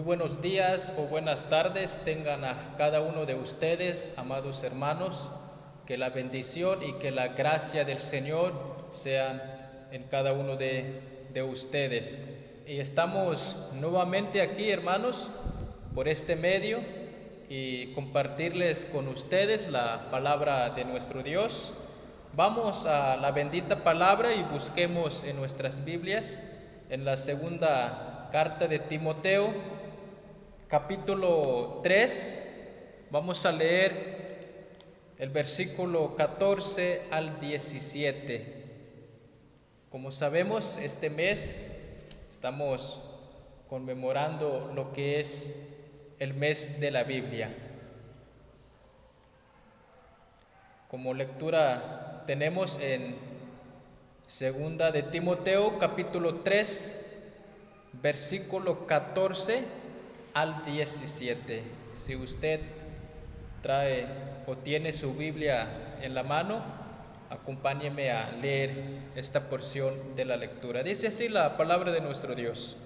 buenos días o buenas tardes tengan a cada uno de ustedes, amados hermanos. Que la bendición y que la gracia del Señor sean en cada uno de ustedes. Y estamos nuevamente aquí, hermanos, por este medio y compartirles con ustedes la palabra de nuestro Dios. Vamos a la bendita palabra y busquemos en nuestras Biblias, en la segunda carta de Timoteo, capítulo 3, vamos a leer el versículo 14 al 17. Como sabemos, este mes estamos conmemorando lo que es el mes de la Biblia. Como lectura tenemos en segunda de Timoteo, capítulo 3, versículo 14 al 17. Si usted trae o tiene su Biblia en la mano, acompáñeme a leer esta porción de la lectura. Dice así la palabra de nuestro Dios: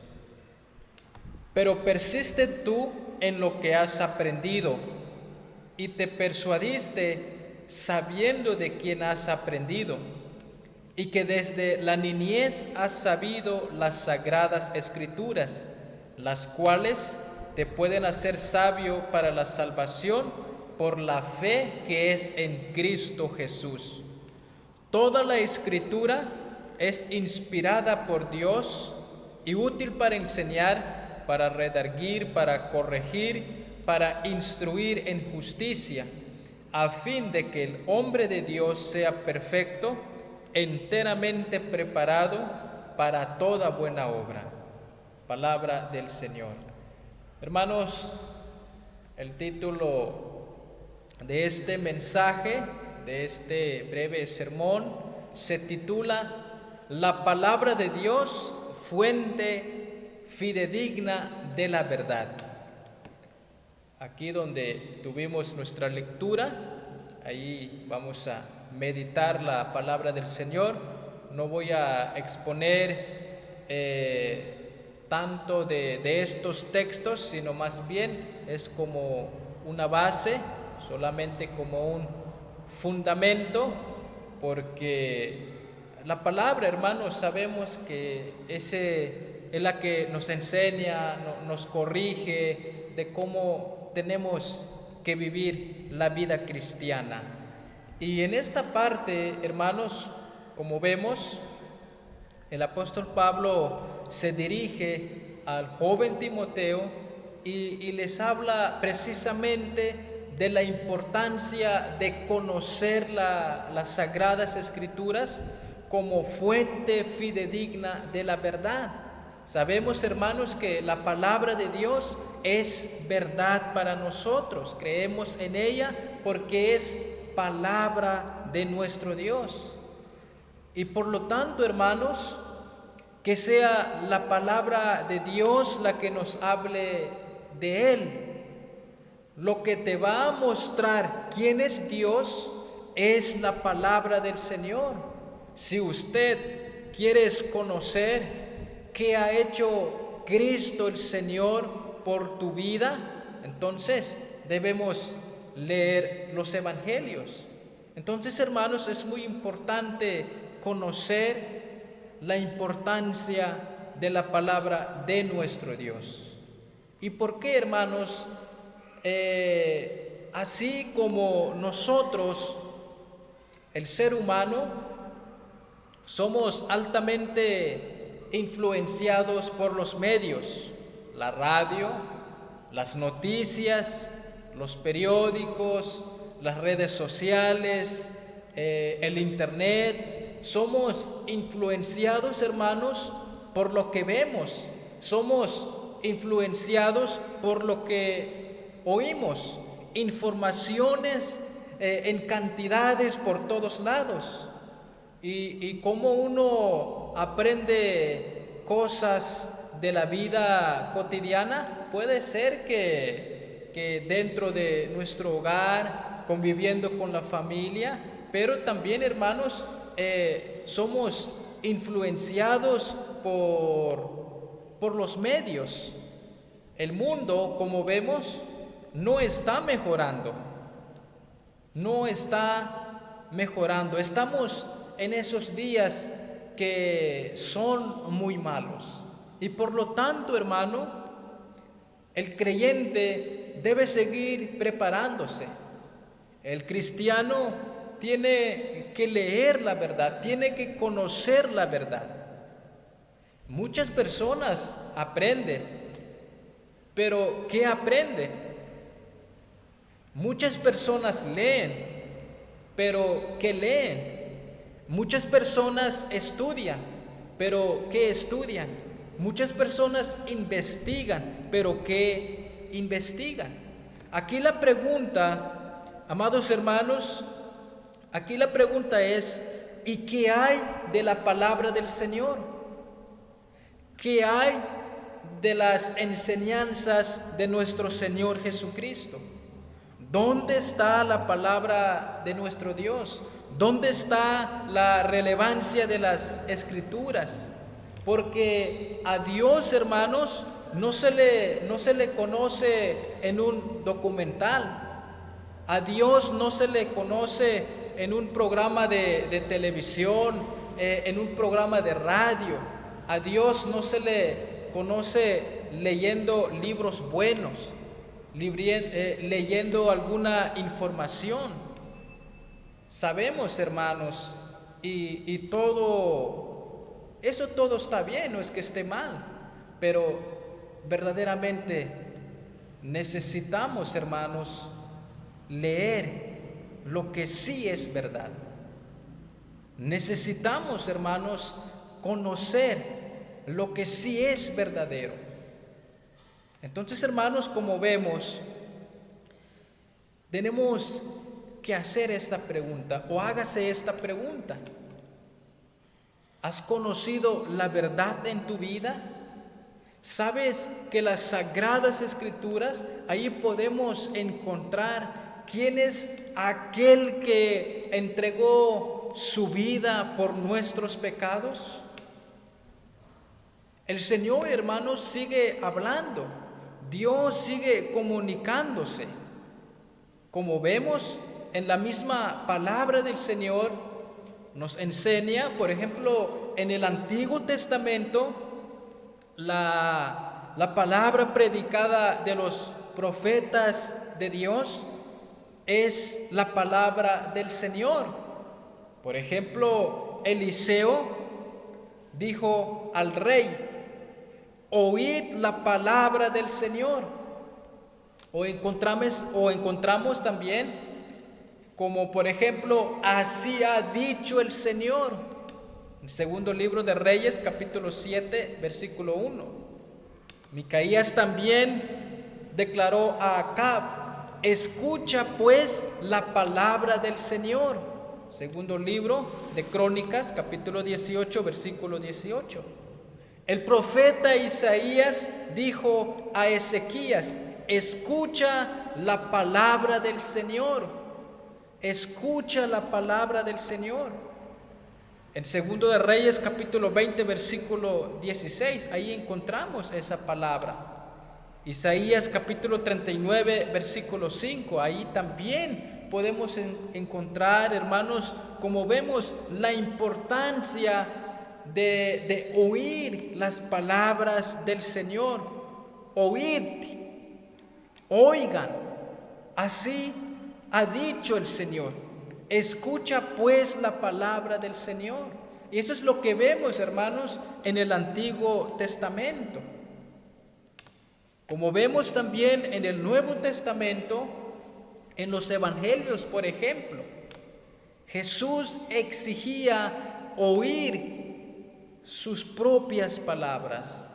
Pero persiste tú en lo que has aprendido y te persuadiste sabiendo de quién has aprendido, y que desde la niñez has sabido las sagradas escrituras, las cuales te pueden hacer sabio para la salvación por la fe que es en Cristo Jesús. Toda la escritura es inspirada por Dios y útil para enseñar, para redarguir, para corregir, para instruir en justicia, a fin de que el hombre de Dios sea perfecto, enteramente preparado para toda buena obra. Palabra del Señor. Hermanos, el título de este mensaje, de este breve sermón, se titula La palabra de Dios, fuente fidedigna de la verdad. Aquí donde tuvimos nuestra lectura, ahí vamos a meditar la palabra del Señor. No voy a exponer tanto de estos textos, sino más bien es como una base, solamente como un fundamento, porque la palabra, hermanos, sabemos que es la que nos enseña, nos corrige de cómo tenemos que vivir la vida cristiana. Y en esta parte, hermanos, como vemos, el apóstol Pablo se dirige al joven Timoteo y les habla precisamente de la importancia de conocer las sagradas escrituras como fuente fidedigna de la verdad. Sabemos, hermanos, que la palabra de Dios es verdad para nosotros. Creemos en ella porque es palabra de nuestro Dios. Y por lo tanto, hermanos, que sea la palabra de Dios la que nos hable de Él. Lo que te va a mostrar quién es Dios es la palabra del Señor. Si usted quiere conocer qué ha hecho Cristo el Señor por tu vida, entonces debemos leer los evangelios. Entonces, hermanos, es muy importante conocer la importancia de la palabra de nuestro Dios. ¿Y por qué, hermanos? Así como nosotros, el ser humano, somos altamente influenciados por los medios, la radio, las noticias, los periódicos, las redes sociales, el internet. Somos influenciados, hermanos, por lo que vemos. Somos influenciados por lo que oímos, informaciones en cantidades por todos lados. Y como uno aprende cosas de la vida cotidiana, puede ser que dentro de nuestro hogar, conviviendo con la familia, pero también, hermanos, somos influenciados por los medios. El mundo, como vemos, no está mejorando. No está mejorando. Estamos en esos días que son muy malos. Y por lo tanto, hermano, el creyente debe seguir preparándose. El cristiano tiene que leer la verdad, tiene que conocer la verdad. Muchas personas aprenden, pero ¿qué aprenden? Muchas personas leen, pero ¿qué leen? Muchas personas estudian, pero ¿qué estudian? Muchas personas investigan, pero ¿qué investigan? Aquí la pregunta, amados hermanos, aquí la pregunta es, ¿y qué hay de la palabra del Señor? ¿Qué hay de las enseñanzas de nuestro Señor Jesucristo? ¿Dónde está la palabra de nuestro Dios? ¿Dónde está la relevancia de las Escrituras? Porque a Dios, hermanos, no se le conoce en un documental. A Dios no se le conoce en un programa de televisión, en un programa de radio. A Dios no se le conoce leyendo libros buenos, leyendo alguna información. Sabemos, hermanos, y todo está bien, no es que esté mal, pero verdaderamente necesitamos, hermanos, leer lo que sí es verdad. Necesitamos, hermanos, conocer lo que sí es verdadero. Entonces, hermanos, como vemos, tenemos que hacer esta pregunta, o hágase esta pregunta. ¿Has conocido la verdad en tu vida? ¿Sabes que las Sagradas Escrituras, ahí podemos encontrar quién es aquel que entregó su vida por nuestros pecados? El Señor, hermanos, sigue hablando. Dios sigue comunicándose. Como vemos en la misma palabra del Señor, nos enseña, por ejemplo, en el Antiguo Testamento, la palabra predicada de los profetas de Dios es la palabra del Señor. Por ejemplo, Eliseo dijo al rey: oíd la palabra del Señor. O encontramos también, como por ejemplo, así ha dicho el Señor, en segundo libro de Reyes, capítulo 7, versículo 1. Micaías también declaró a Acab: escucha pues la palabra del Señor. Segundo libro de Crónicas, capítulo 18, versículo 18. El profeta Isaías dijo a Ezequías: escucha la palabra del Señor. Escucha la palabra del Señor. En segundo de Reyes, capítulo 20, versículo 16, ahí encontramos esa palabra. Isaías, capítulo 39, versículo 5, ahí también podemos encontrar, hermanos, como vemos, la importancia de oír las palabras del Señor. Oíd, oigan, así ha dicho el Señor. Escucha pues la palabra del Señor. Y eso es lo que vemos, hermanos, en el Antiguo Testamento. Como vemos también en el Nuevo Testamento, en los Evangelios, por ejemplo, Jesús exigía oír sus propias palabras.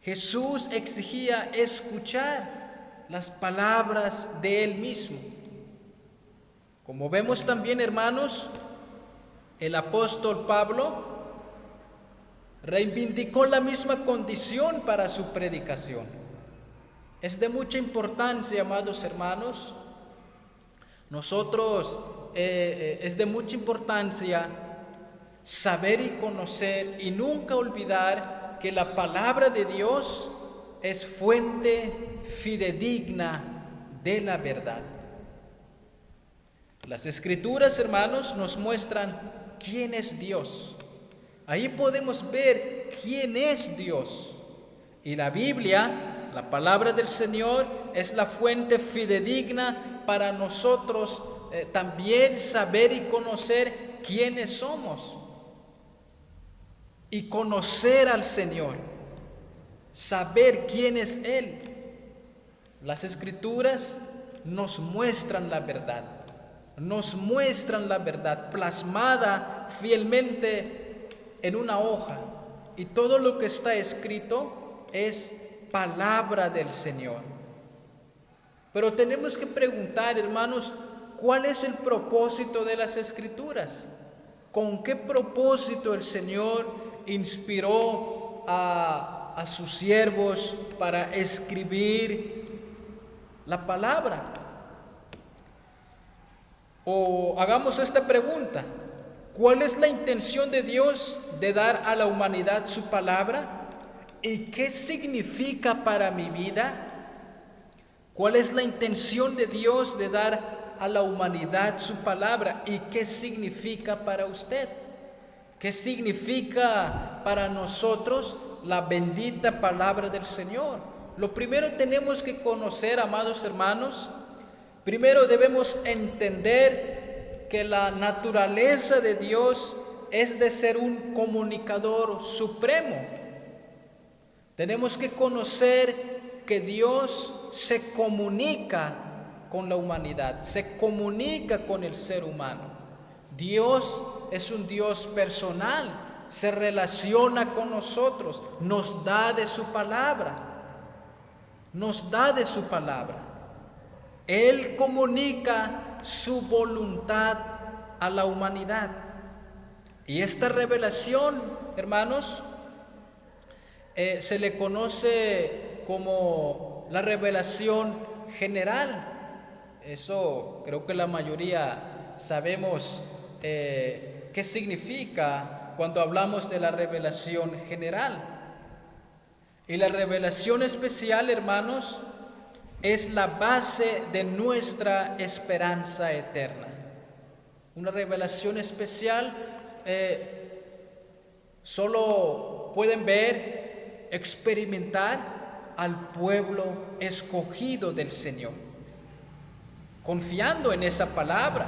Jesús exigía escuchar las palabras de Él mismo. Como vemos también, hermanos, el apóstol Pablo reivindicó la misma condición para su predicación. Es de mucha importancia, amados hermanos, es de mucha importancia saber y conocer y nunca olvidar que la palabra de Dios es fuente fidedigna de la verdad. Las Escrituras, hermanos, nos muestran quién es Dios. Ahí podemos ver quién es Dios. Y la Biblia, la palabra del Señor, es la fuente fidedigna para nosotros también saber y conocer quiénes somos. Y conocer al Señor, saber quién es Él. Las Escrituras nos muestran la verdad. Nos muestran la verdad plasmada fielmente en una hoja. Y todo lo que está escrito es palabra del Señor. Pero tenemos que preguntar, hermanos, ¿cuál es el propósito de las Escrituras? ¿Con qué propósito el Señor inspiró a sus siervos para escribir la palabra? O hagamos esta pregunta: ¿cuál es la intención de Dios de dar a la humanidad su palabra? ¿Y qué significa para mi vida? ¿Cuál es la intención de Dios de dar a la humanidad su palabra? ¿Y qué significa para usted? ¿Qué significa para nosotros la bendita palabra del Señor? Lo primero tenemos que conocer, amados hermanos. Primero debemos entender que la naturaleza de Dios es de ser un comunicador supremo. Tenemos que conocer que Dios se comunica con la humanidad, se comunica con el ser humano. Dios es un Dios personal, se relaciona con nosotros, nos da de su palabra, nos da de su palabra. Él comunica su voluntad a la humanidad. Y esta revelación, hermanos, se le conoce como la revelación general. Eso creo que la mayoría sabemos qué significa cuando hablamos de la revelación general. Y la revelación especial, hermanos, es la base de nuestra esperanza eterna. Una revelación especial solo pueden ver, experimentar al pueblo escogido del Señor, confiando en esa palabra.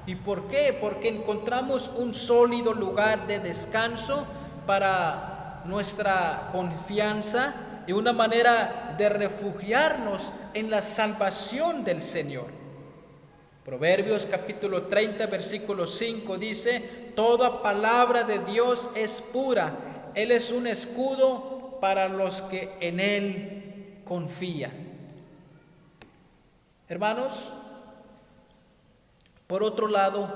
¿Y por qué? Porque encontramos un sólido lugar de descanso para nuestra confianza y una manera de refugiarnos en la salvación del Señor. Proverbios capítulo 30, versículo 5 dice: toda palabra de Dios es pura, Él es un escudo para los que en Él confían. Hermanos, por otro lado,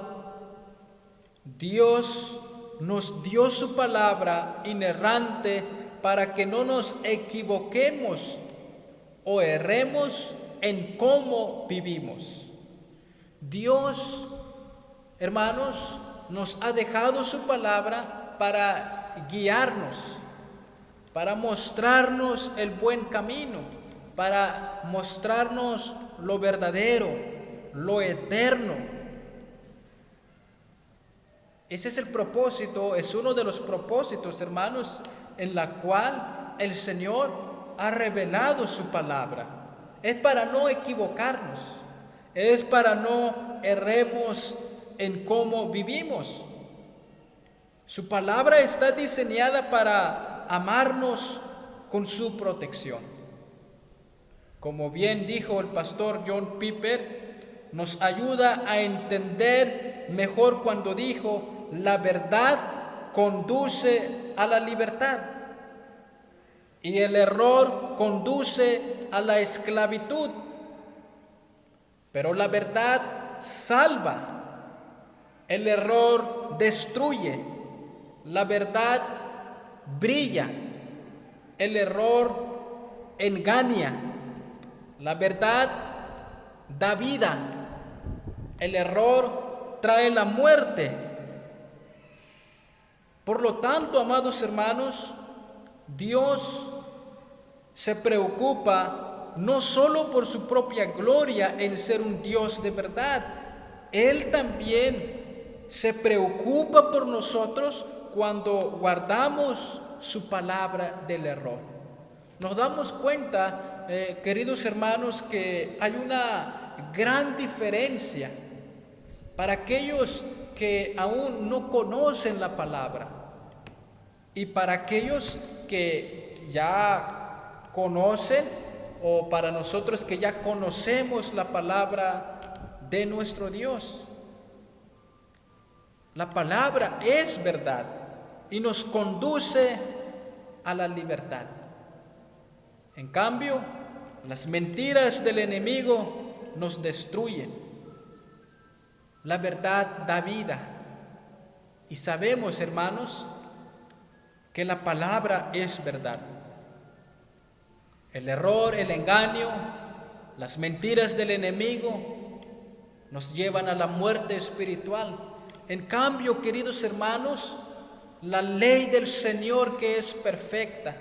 Dios nos dio su palabra inerrante para que no nos equivoquemos o erremos en cómo vivimos. Dios, hermanos, nos ha dejado su palabra para guiarnos, para mostrarnos el buen camino, para mostrarnos lo verdadero, lo eterno. Ese es el propósito, es uno de los propósitos, hermanos, en la cual el Señor ha revelado su palabra. Es para no equivocarnos, es para no erremos en cómo vivimos. Su palabra está diseñada para amarnos con su protección. Como bien dijo el pastor John Piper, nos ayuda a entender mejor cuando dijo: la verdad conduce a la libertad y el error conduce a la esclavitud. Pero la verdad salva, el error destruye, la verdad brilla, el error engaña, la verdad da vida, el error trae la muerte. Por lo tanto, amados hermanos, Dios se preocupa no solo por su propia gloria en ser un Dios de verdad, Él también se preocupa por nosotros cuando guardamos su palabra del error. Nos damos cuenta, queridos hermanos, que hay una gran diferencia para aquellos que aún no conocen la palabra y para aquellos que ya conocen, o para nosotros que ya conocemos la palabra de nuestro Dios. La palabra es verdad y nos conduce a la libertad. En cambio, las mentiras del enemigo nos destruyen. La verdad da vida. Y sabemos, hermanos, que la palabra es verdad. El error, el engaño, las mentiras del enemigo nos llevan a la muerte espiritual. En cambio, queridos hermanos, la ley del Señor, que es perfecta,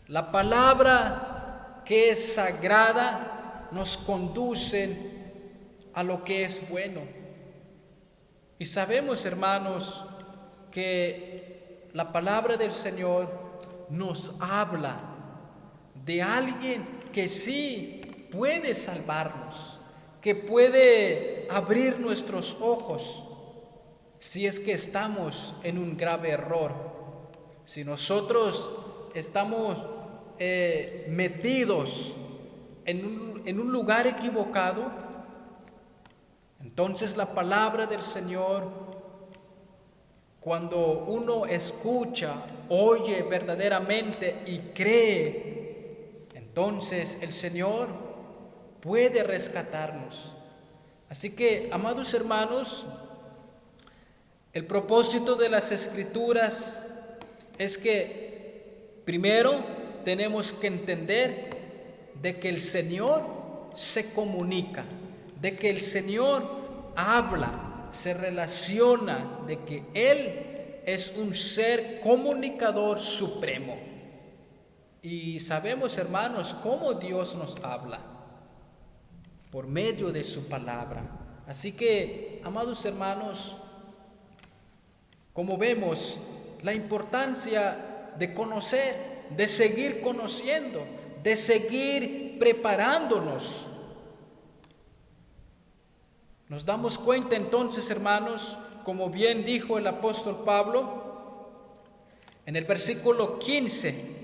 la palabra que es sagrada, nos conducen a lo que es bueno. Y sabemos, hermanos, que la palabra del Señor nos habla de alguien que sí puede salvarnos, que puede abrir nuestros ojos si es que estamos en un grave error. Si nosotros estamos metidos en un lugar equivocado, entonces la palabra del Señor, cuando uno escucha, oye verdaderamente y cree, entonces el Señor puede rescatarnos. Así que, amados hermanos, el propósito de las Escrituras es que primero tenemos que entender de que el Señor se comunica, de que el Señor habla, se relaciona, de que Él es un ser comunicador supremo. Y sabemos, hermanos, cómo Dios nos habla, por medio de su palabra. Así que, amados hermanos, como vemos, la importancia de conocer, de seguir conociendo, de seguir preparándonos. Nos damos cuenta entonces, hermanos, como bien dijo el apóstol Pablo, en el versículo 15,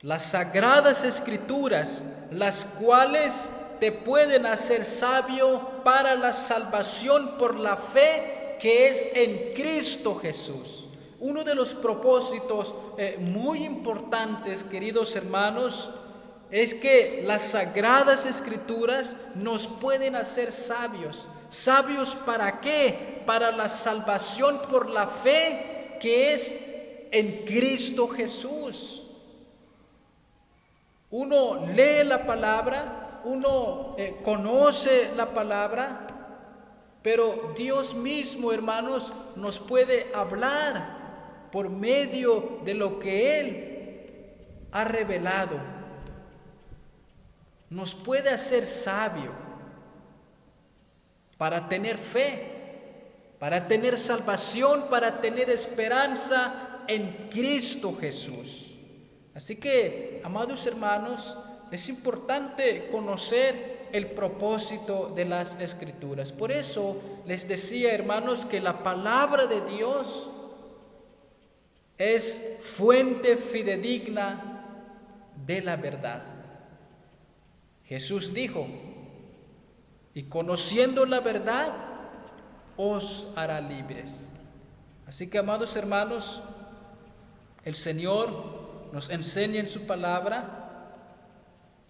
las sagradas escrituras, las cuales te pueden hacer sabio para la salvación por la fe que es en Cristo Jesús. Uno de los propósitos muy importantes, queridos hermanos, es que las sagradas escrituras nos pueden hacer sabios. ¿Sabios para qué? Para la salvación por la fe que es en Cristo Jesús. Uno lee la palabra, uno conoce la palabra, pero Dios mismo, hermanos, nos puede hablar por medio de lo que Él ha revelado. Nos puede hacer sabio para tener fe, para tener salvación, para tener esperanza en Cristo Jesús. Así que, amados hermanos, es importante conocer el propósito de las Escrituras. Por eso les decía, hermanos, que la palabra de Dios es fuente fidedigna de la verdad. Jesús dijo, y conociendo la verdad, os hará libres. Así que, amados hermanos, el Señor nos enseña en su palabra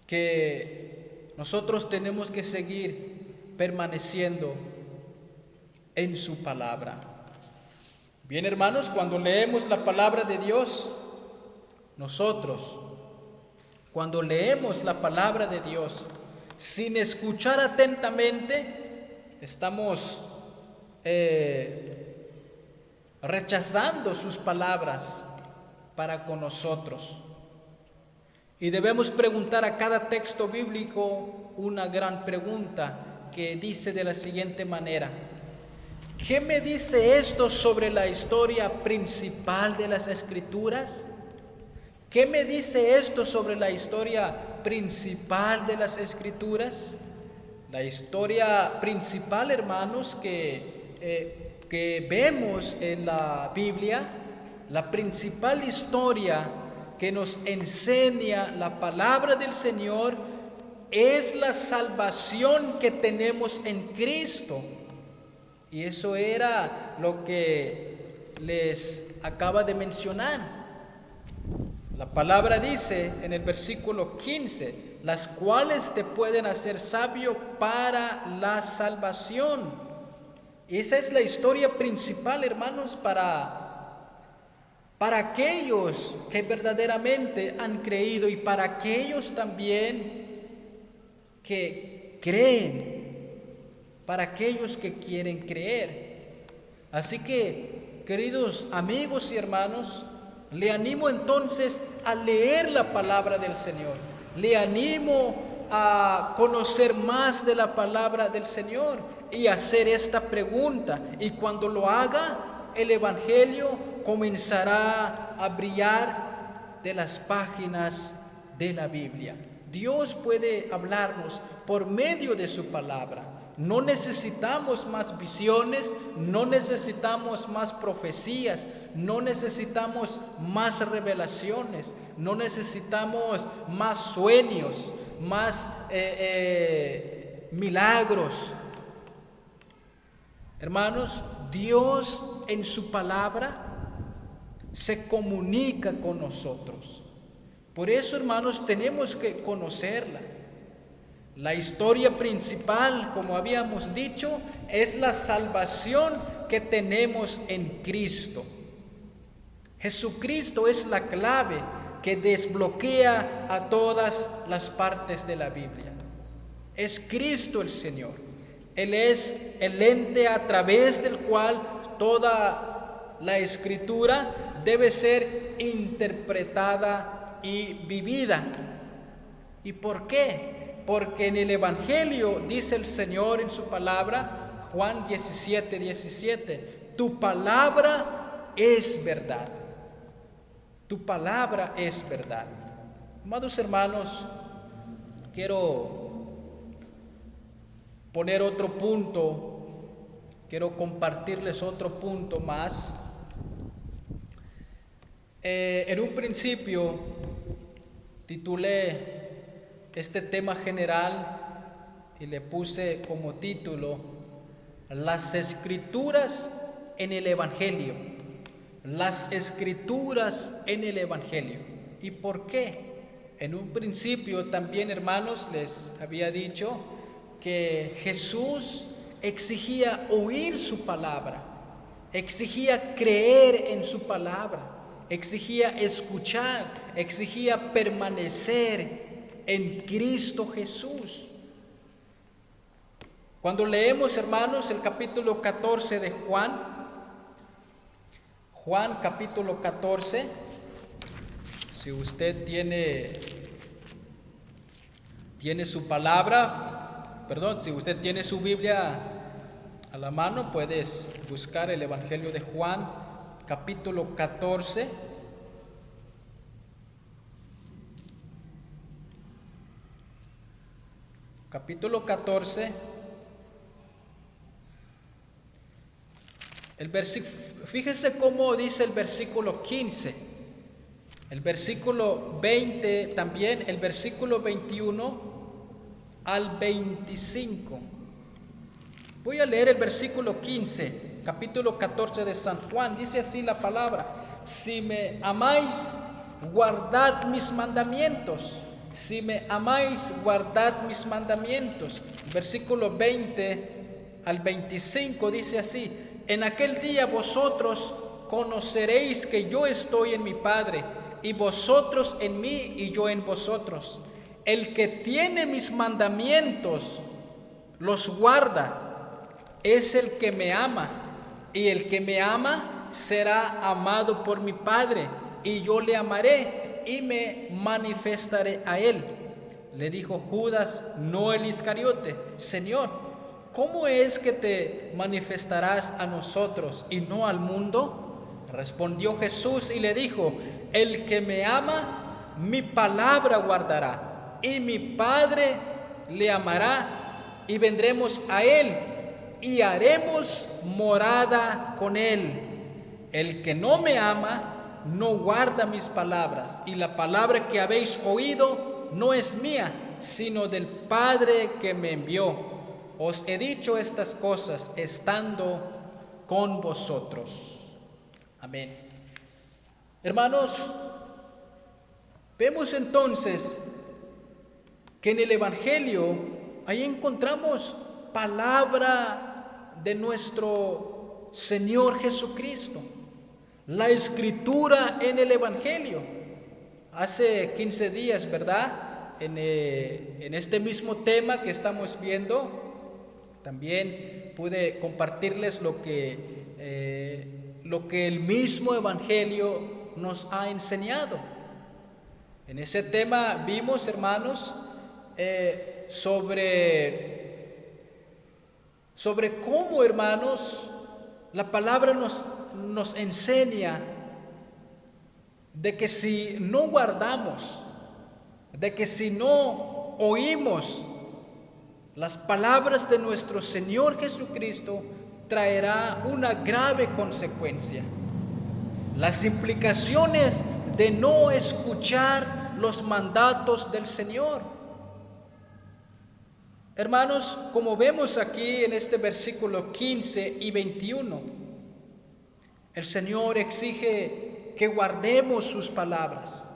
que nosotros tenemos que seguir permaneciendo en su palabra. Bien, hermanos, cuando leemos la palabra de Dios, nosotros, cuando leemos la palabra de Dios, sin escuchar atentamente, estamos rechazando sus palabras para con nosotros. Y debemos preguntar a cada texto bíblico una gran pregunta que dice de la siguiente manera: ¿qué me dice esto sobre la historia principal de las Escrituras? ¿Qué me dice esto sobre la historia principal de las Escrituras? La historia principal, hermanos, que vemos en la Biblia, la principal historia que nos enseña la palabra del Señor, es la salvación que tenemos en Cristo. Y eso era lo que les acaba de mencionar. La palabra dice en el versículo 15, las cuales te pueden hacer sabio para la salvación. Esa es la historia principal, hermanos, para aquellos que verdaderamente han creído y para aquellos también que creen, para aquellos que quieren creer. Así que, queridos amigos y hermanos, le animo entonces a leer la palabra del Señor. Le animo a conocer más de la palabra del Señor y hacer esta pregunta. Y cuando lo haga, el Evangelio comenzará a brillar de las páginas de la Biblia. Dios puede hablarnos por medio de su palabra. No necesitamos más visiones, no necesitamos más profecías, no necesitamos más revelaciones, no necesitamos más sueños, más milagros. Hermanos, Dios en su palabra se comunica con nosotros. Por eso, hermanos, tenemos que conocerla. La historia principal, como habíamos dicho, es la salvación que tenemos en Cristo. Jesucristo es la clave que desbloquea a todas las partes de la Biblia. Es Cristo el Señor. Él es el ente a través del cual toda la Escritura debe ser interpretada y vivida. ¿Y por qué? Porque en el Evangelio dice el Señor en su palabra, Juan 17:17, tu palabra es verdad. Tu palabra es verdad. Amados hermanos, quiero poner otro punto, quiero compartirles otro punto más. En un principio titulé este tema general y le puse como título Las Escrituras en el Evangelio. Las Escrituras en el Evangelio. ¿Y por qué? En un principio también, hermanos, les había dicho que Jesús exigía oír su palabra, exigía creer en su palabra, exigía escuchar, exigía permanecer en Cristo Jesús. Cuando leemos, hermanos, el capítulo 14 de Juan capítulo 14, si usted tiene su palabra, si usted tiene su Biblia a la mano, puedes buscar el Evangelio de Juan capítulo 14. Capítulo 14, fíjese cómo dice el versículo 15, el versículo 20 también, el versículo 21 al 25. Voy a leer el versículo 15, capítulo 14 de San Juan. Dice así la palabra: si me amáis, guardad mis mandamientos. Si me amáis, guardad mis mandamientos. Versículo 20 al 25 dice así: en aquel día vosotros conoceréis que yo estoy en mi Padre, y vosotros en mí y yo en vosotros. El que tiene mis mandamientos los guarda, es el que me ama, y el que me ama será amado por mi Padre, y yo le amaré y me manifestaré a él. Le dijo Judas, no el Iscariote: Señor, ¿cómo es que te manifestarás a nosotros y no al mundo? Respondió Jesús y le dijo: el que me ama, mi palabra guardará, y mi Padre le amará, y vendremos a él, y haremos morada con él. El que no me ama, no guarda mis palabras, y la palabra que habéis oído no es mía, sino del Padre que me envió. Os he dicho estas cosas estando con vosotros. Amén. Hermanos, vemos entonces que en el Evangelio ahí encontramos palabra de nuestro Señor Jesucristo. La escritura en el Evangelio. Hace 15 días, ¿verdad? En este mismo tema que estamos viendo, también pude compartirles lo que el mismo Evangelio nos ha enseñado. En ese tema vimos, hermanos, sobre cómo, hermanos, la palabra nos enseña de que si no guardamos, de que si no oímos las palabras de nuestro Señor Jesucristo, traerá una grave consecuencia. Las implicaciones de no escuchar los mandatos del Señor. Hermanos, como vemos aquí en este versículo 15 y 21, el Señor exige que guardemos sus palabras,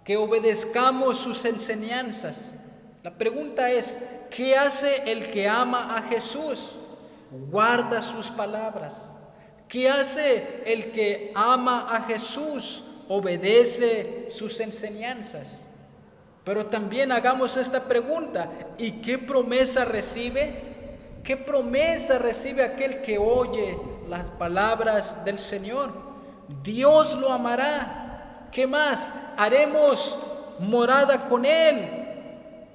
que obedezcamos sus enseñanzas. La pregunta es, ¿qué hace el que ama a Jesús? Guarda sus palabras. ¿Qué hace el que ama a Jesús? Obedece sus enseñanzas. Pero también hagamos esta pregunta: ¿y qué promesa recibe? ¿Qué promesa recibe aquel que oye las palabras del Señor? Dios lo amará. ¿Qué más? Haremos morada con Él.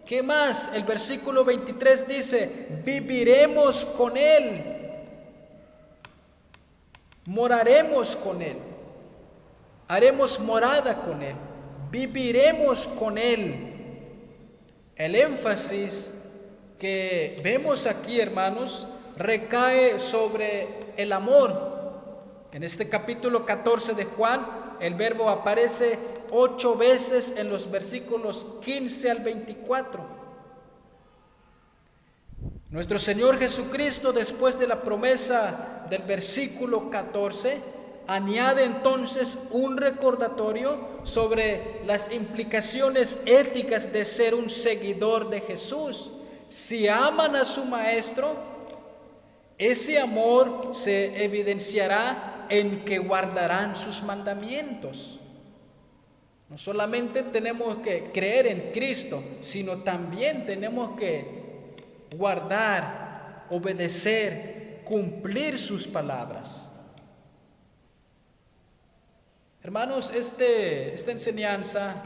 ¿Qué más? El versículo 23 dice: viviremos con Él. Moraremos con Él. Haremos morada con Él. Viviremos con Él. El énfasis que vemos aquí, hermanos, recae sobre el amor. En este capítulo 14 de Juan, el verbo aparece 8 veces en los versículos 15 al 24. Nuestro Señor Jesucristo, después de la promesa del versículo 14, añade entonces un recordatorio sobre las implicaciones éticas de ser un seguidor de Jesús. Si aman a su Maestro, ese amor se evidenciará en que guardarán sus mandamientos. No solamente tenemos que creer en Cristo, sino también tenemos que guardar, obedecer, cumplir sus palabras. Hermanos, esta enseñanza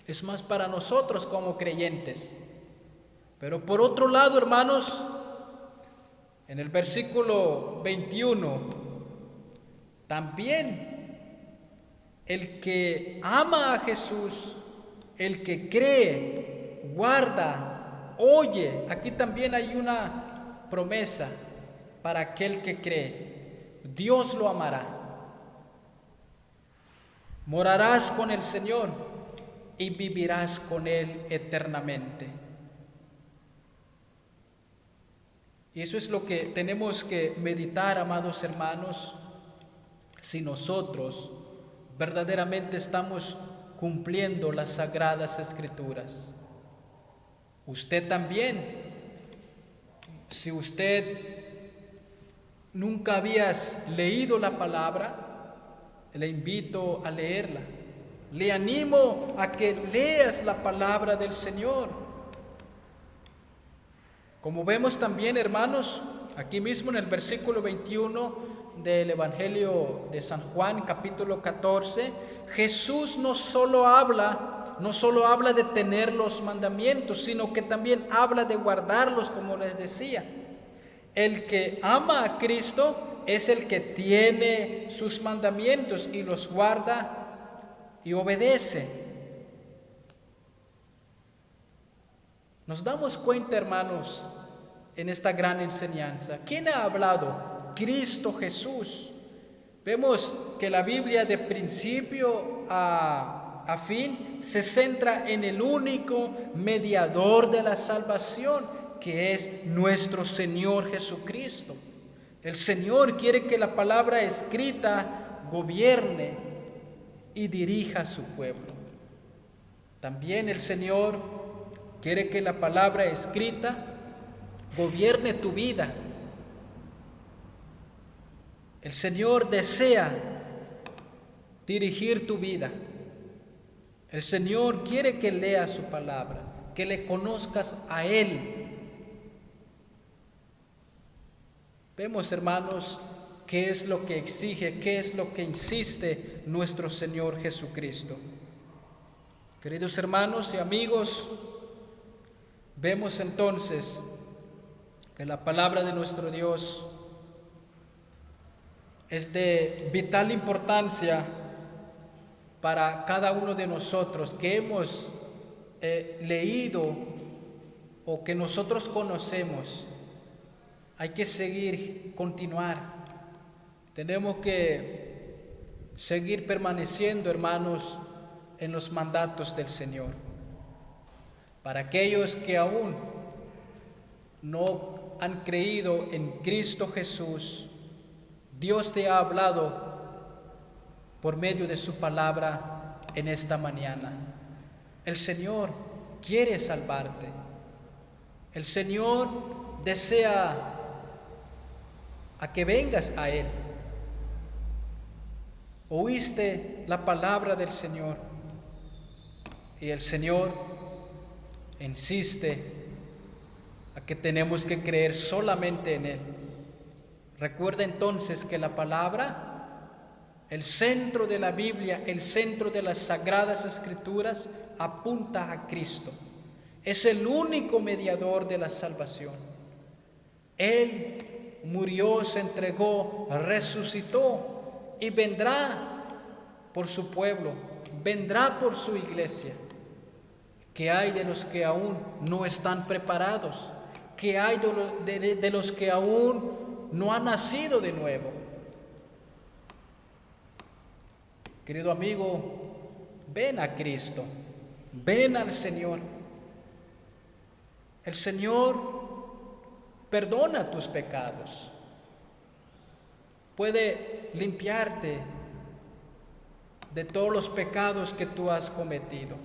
es más para nosotros como creyentes. Pero por otro lado, hermanos, en el versículo 21, también el que ama a Jesús, el que cree, guarda, oye, aquí también hay una promesa para aquel que cree. Dios lo amará. Morarás con el Señor y vivirás con Él eternamente. Y eso es lo que tenemos que meditar, amados hermanos, si nosotros verdaderamente estamos cumpliendo las sagradas Escrituras. Usted también, si usted nunca habías leído la palabra, le invito a leerla. Le animo a que leas la palabra del Señor. Como vemos también, hermanos, aquí mismo en el versículo 21 del Evangelio de San Juan, capítulo 14, Jesús no solo habla de tener los mandamientos, sino que también habla de guardarlos, como les decía. El que ama a Cristo es el que tiene sus mandamientos y los guarda y obedece. Nos damos cuenta, hermanos, en esta gran enseñanza. ¿Quién ha hablado? Cristo Jesús. Vemos que la Biblia de principio a fin se centra en el único mediador de la salvación, que es nuestro Señor Jesucristo. El Señor quiere que la palabra escrita gobierne y dirija a su pueblo. También el Señor quiere que la palabra escrita gobierne tu vida. El Señor desea dirigir tu vida. El Señor quiere que leas su palabra, que le conozcas a Él. Vemos, hermanos, qué es lo que exige, qué es lo que insiste nuestro Señor Jesucristo. Queridos hermanos y amigos, vemos entonces que la palabra de nuestro Dios es de vital importancia para cada uno de nosotros que hemos leído o que nosotros conocemos. Hay que continuar. Tenemos que seguir permaneciendo, hermanos, en los mandatos del Señor. Para aquellos que aún no han creído en Cristo Jesús, Dios te ha hablado por medio de su palabra en esta mañana. El Señor quiere salvarte. El Señor desea a que vengas a Él. Oíste la palabra del Señor y el Señor insiste a que tenemos que creer solamente en Él. Recuerda entonces que la palabra, el centro de la Biblia, el centro de las Sagradas Escrituras, apunta a Cristo. Es el único mediador de la salvación. Él murió, se entregó, resucitó y vendrá por su pueblo, vendrá por su iglesia. ¿Qué hay de los que aún no están preparados? ¿Qué hay de los que aún no han nacido de nuevo? Querido amigo, ven a Cristo, ven al Señor. El Señor perdona tus pecados, puede limpiarte de todos los pecados que tú has cometido.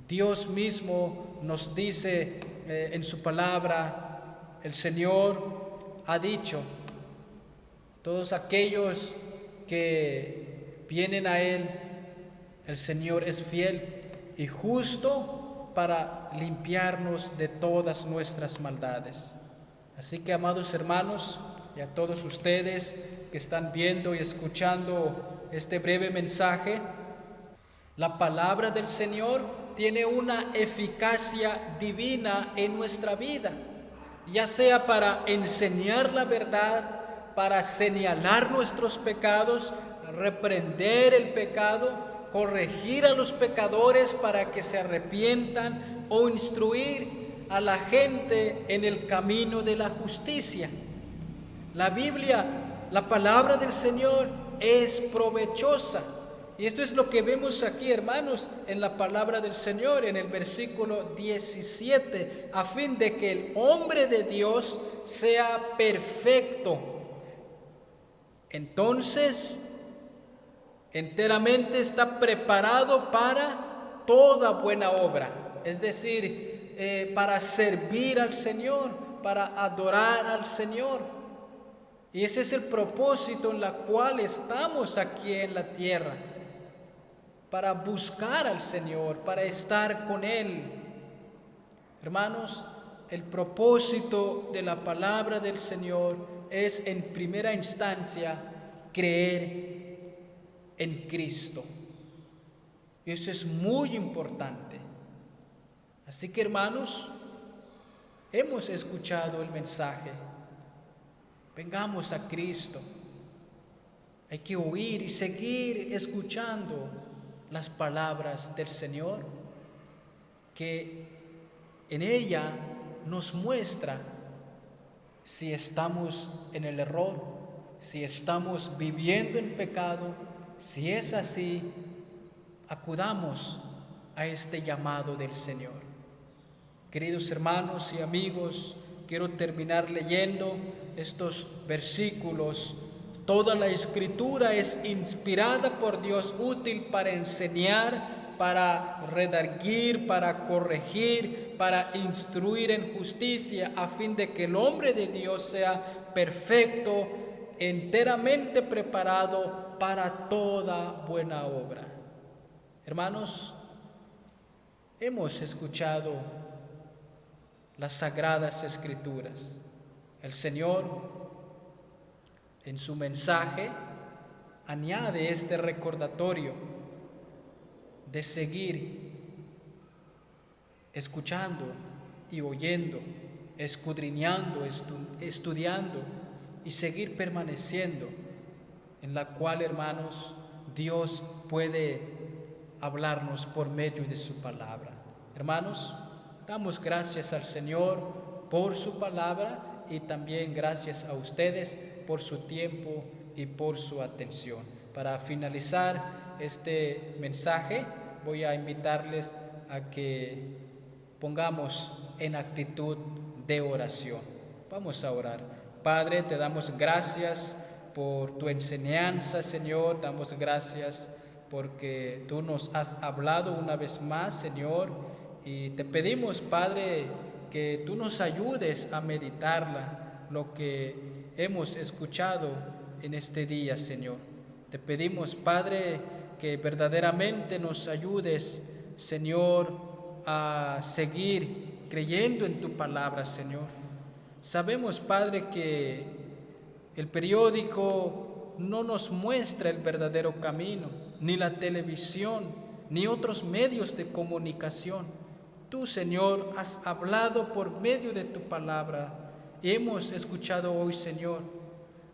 Dios mismo nos dice en su palabra, el Señor ha dicho, todos aquellos que vienen a Él, el Señor es fiel y justo para limpiarnos de todas nuestras maldades. Así que, amados hermanos, y a todos ustedes que están viendo y escuchando este breve mensaje, la palabra del Señor tiene una eficacia divina en nuestra vida, ya sea para enseñar la verdad, para señalar nuestros pecados, reprender el pecado, corregir a los pecadores para que se arrepientan o instruir a la gente en el camino de la justicia. La Biblia, la palabra del Señor es provechosa. Y esto es lo que vemos aquí, hermanos, en la palabra del Señor, en el versículo 17, a fin de que el hombre de Dios sea perfecto. Entonces, enteramente está preparado para toda buena obra, es decir, para servir al Señor, para adorar al Señor. Y ese es el propósito en el cual estamos aquí en la tierra, para buscar al Señor, para estar con Él. Hermanos, el propósito de la palabra del Señor es en primera instancia creer en Cristo. Eso es muy importante. Así que, hermanos, hemos escuchado el mensaje. Vengamos a Cristo. Hay que oír y seguir escuchando las palabras del Señor, que en ella nos muestra si estamos en el error, si estamos viviendo en pecado. Si es así, acudamos a este llamado del Señor. Queridos hermanos y amigos, quiero terminar leyendo estos versículos. Toda la Escritura es inspirada por Dios, útil para enseñar, para redarguir, para corregir, para instruir en justicia, a fin de que el hombre de Dios sea perfecto, enteramente preparado para toda buena obra. Hermanos, hemos escuchado las sagradas Escrituras. El Señor, en su mensaje, añade este recordatorio de seguir escuchando y oyendo, escudriñando, estudiando y seguir permaneciendo, en la cual, hermanos, Dios puede hablarnos por medio de su palabra. Hermanos, damos gracias al Señor por su palabra y también gracias a ustedes por su tiempo y por su atención. Para finalizar este mensaje, voy a invitarles a que pongamos en actitud de oración. Vamos a orar. Padre, te damos gracias por tu enseñanza, Señor. Damos gracias porque tú nos has hablado una vez más, Señor. Y te pedimos, Padre, que tú nos ayudes a meditarla, lo que hemos escuchado en este día, Señor. Te pedimos, Padre, que verdaderamente nos ayudes, Señor, a seguir creyendo en tu palabra, Señor. Sabemos, Padre, que el periódico no nos muestra el verdadero camino, ni la televisión, ni otros medios de comunicación. Tú, Señor, has hablado por medio de tu palabra. Hemos escuchado hoy, Señor,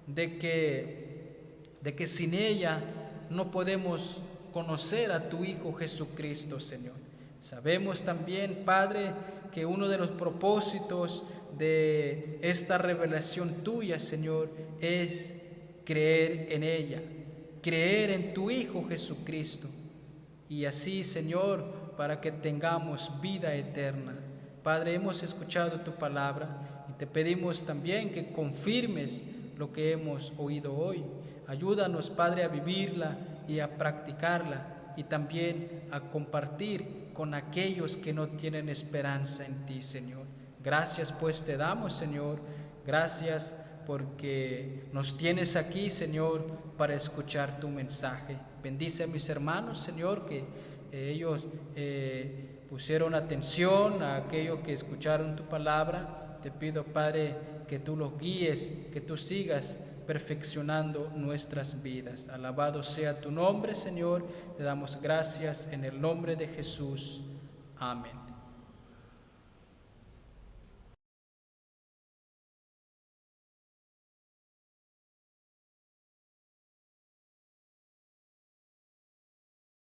de que sin ella no podemos conocer a tu Hijo Jesucristo, Señor. Sabemos también, Padre, que uno de los propósitos de esta revelación tuya, Señor, es creer en ella, creer en tu Hijo Jesucristo. Y así, Señor, para que tengamos vida eterna. Padre, hemos escuchado tu palabra y te pedimos también que confirmes lo que hemos oído hoy. Ayúdanos, Padre, a vivirla y a practicarla y también a compartir con aquellos que no tienen esperanza en ti, Señor. Gracias pues te damos, Señor. Gracias porque nos tienes aquí, Señor, para escuchar tu mensaje. Bendice a mis hermanos, Señor, que ellos pusieron atención a aquellos que escucharon tu palabra. Te pido, Padre, que tú los guíes, que tú sigas perfeccionando nuestras vidas. Alabado sea tu nombre, Señor. Te damos gracias en el nombre de Jesús. Amén.